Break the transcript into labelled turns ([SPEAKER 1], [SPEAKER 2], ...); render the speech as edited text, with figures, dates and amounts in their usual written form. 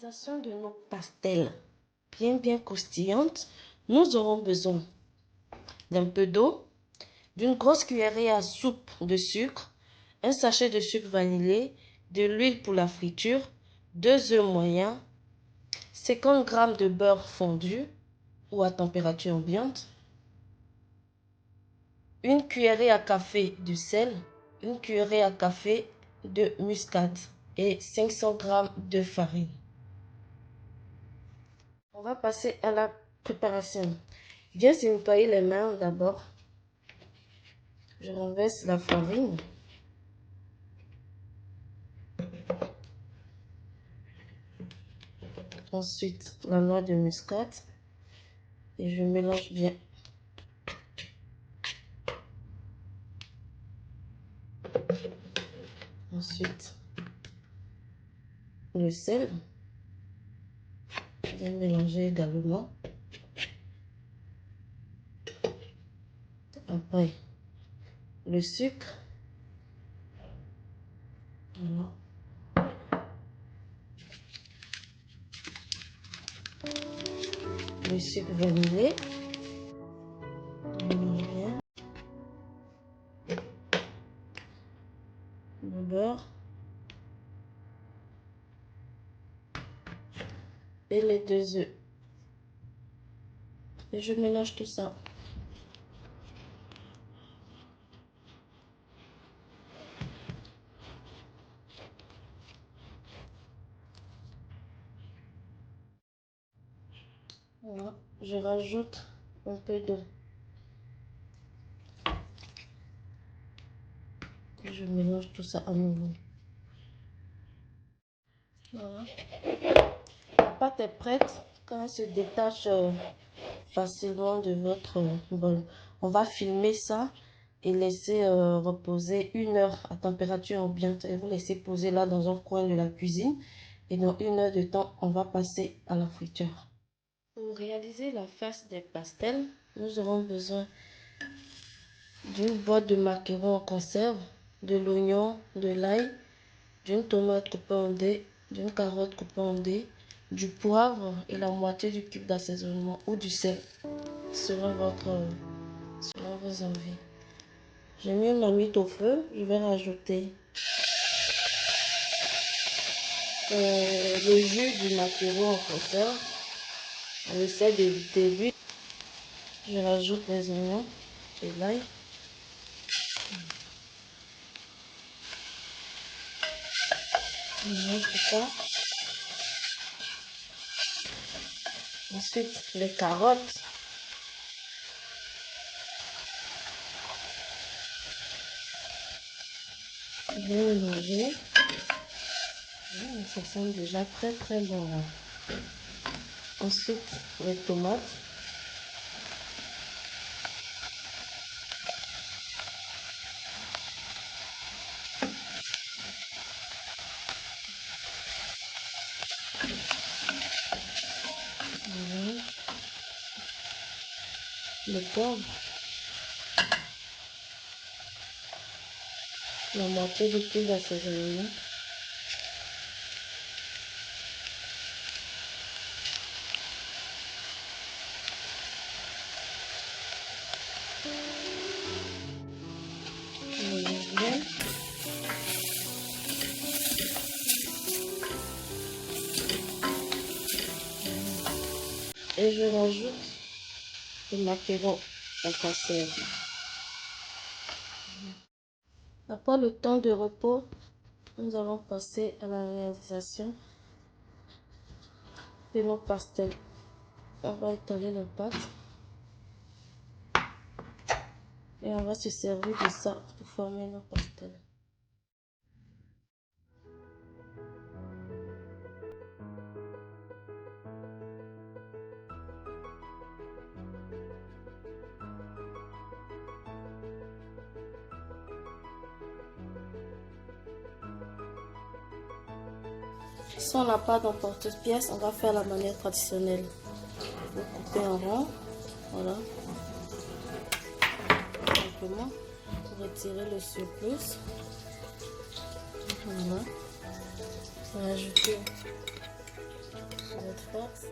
[SPEAKER 1] réalisation de nos pastels bien croustillantes, nous aurons besoin d'un peu d'eau, d'une grosse cuillerée à soupe de sucre, un sachet de sucre vanillé, de l'huile pour la friture, 2 œufs moyens, 50 g de beurre fondu ou à température ambiante, une cuillerée à café de sel, une cuillerée à café de muscade et 500 g de farine. On va passer à la préparation. Bien se nettoyer les mains d'abord. Je renverse la farine. Ensuite, la noix de muscade. Et je mélange bien. Ensuite, le sel. Bien mélanger également. Après, le sucre. Voilà. Le sucre vanillé. Le beurre. Et les 2 œufs. Et je mélange tout ça. Voilà. Je rajoute un peu d'eau. Et je mélange tout ça à nouveau. Voilà. La pâte est prête. Quand elle se détache facilement de votre bol, on va filmer ça et laisser reposer 1 heure à température ambiante. Et vous laissez poser là dans un coin de la cuisine. Et dans 1 heure de temps, on va passer à la friture. Pour réaliser la face des pastels, nous aurons besoin d'une boîte de macarons en conserve, de l'oignon, de l'ail, d'une tomate coupée en dés, d'une carotte coupée en dés, du poivre et la moitié du cube d'assaisonnement ou du sel, selon vos envies. J'ai mis une marmite au feu. Je vais rajouter le jus du maquereau en conserve. On essaie d'éviter l'huile. Je rajoute les oignons et l'ail. Je mélange tout ça. Ensuite, les carottes. Bien mélanger. Ça sent déjà très bon. Ensuite, les tomates. Le poivre. La moitié du cube d'assaisonnement. Et je rajoute le maquereau en conserve. Après le temps de repos, nous allons passer à la réalisation de nos pastels. On va étaler la pâte et on va se servir de ça pour former nos pastels. Si on n'a pas d'emporte-pièce, on va faire la manière traditionnelle. Vous coupez en rond, voilà, simplement, pour retirer le surplus. Voilà, rajouter sur notre force.